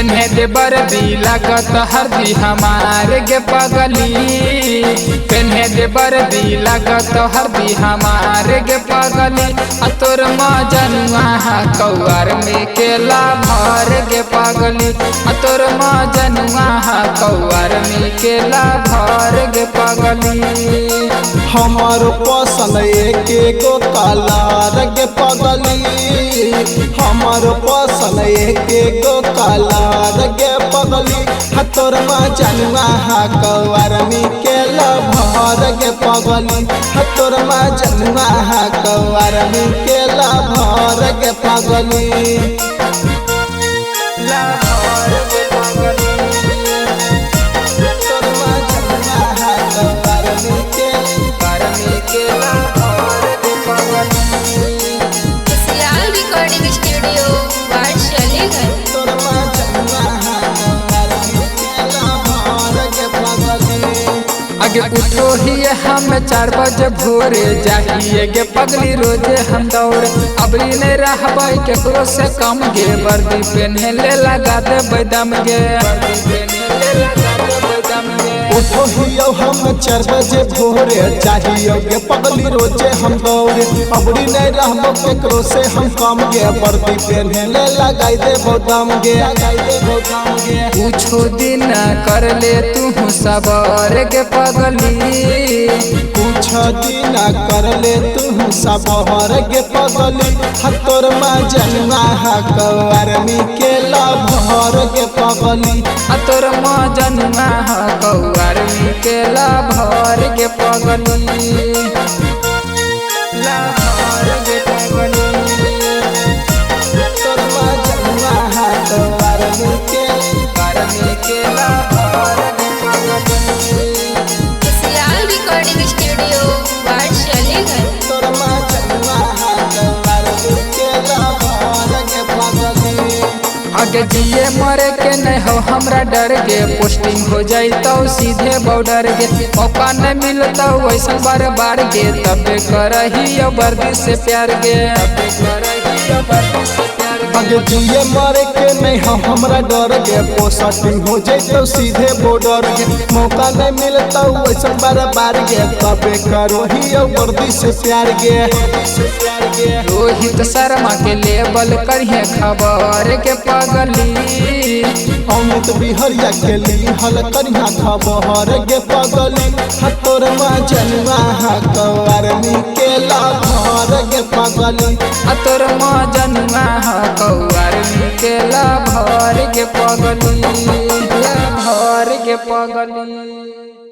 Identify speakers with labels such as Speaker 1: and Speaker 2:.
Speaker 1: पेन्हे दे बरदी लागत हरदी हमारे गे पगली। पेन्हे दे बरदी लागत हरदी हमारे गे पगली। तोर मजनुआ कौआर में केला भर गे पगली। तोर मजनुआ कौआर में केला भर गे पगली।
Speaker 2: हमारो पसंद एके गो कलर गे पगली। हमारो पसंद एके गो कलर गे पगली। तोर मजनुआ कौआर में केला भर गे पगली। तोर मजनुआ कौआर में केला भर गे पगली।
Speaker 1: ला भर गे पगली।
Speaker 2: तोर मजनुआ कौआर में केला भर गे पगली।
Speaker 3: खुशहाल रिकॉर्डिंग स्टूडियो वारशलीगंज।
Speaker 2: तोर मजनुआ कौआर में केला भर गे पगली।
Speaker 1: आगे उठो ही हम 4 बजे भोरे जाइए गे पगली रोजे हम दौड़े। अबरी नहीं रहबै केकरो से कम गे वर्दी पेन्हे ले लगा दे बैदम गे। वर्दी पेन्हे ले लगा दे बैदम गे।
Speaker 2: उठो हियो हम 4 बजे भोरे चाहिए गे पगली रोजे हम दौड़े। अबरी नहीं रहबो केकरो से हम कम गे वर्दी पेन्हे ले लगाई दे दाम गे।
Speaker 1: कुछो दिन कर ले तू सबर गे पगली।
Speaker 2: कुछ दिन कर ले तू सबर गे पगली। तोर मजनुआ कौआर में केला भर गे पगली।
Speaker 1: तोर मजनुआ कौआर में केला भर गे पगली। ला भर गे पगली।
Speaker 2: तोर मजनुआ कौआर में
Speaker 1: केला भर गे पगली।
Speaker 3: खुशहाल रिकॉर्डिंग स्टूडियो वारशलीगंज।
Speaker 2: तोर मजनुआ कौआर में केला भर गे पगली।
Speaker 1: आगे जिए मरे के नहीं हो हमरा डर गे। पोस्टिंग हो जाई तो सीधे बॉर्डर गे। मौका नहीं मिलता वैसा बार बार गे। तबे करही वर्दी से प्यार गे। तबे करही वर्दी से प्यार गे।
Speaker 2: आगे जिए मरे के नहीं हो हमरा डर गे। पोस्टिंग हो जाए तो सीधे बॉर्डर गे। मौका नहीं मिलता वैसा बार बार गे। तबे करो ही वर्दी से प्यार गे।
Speaker 1: रोहित शर्मा के लेबल करिए खबर के पगली।
Speaker 2: अमित बिहरिया के ली हल करिया खबर गे पगली। तोर मजनुआ कौआर में केला भर गे पगली।
Speaker 1: तोर मजनुआ कौआर में केला भर गे पगली। भर गे पगली।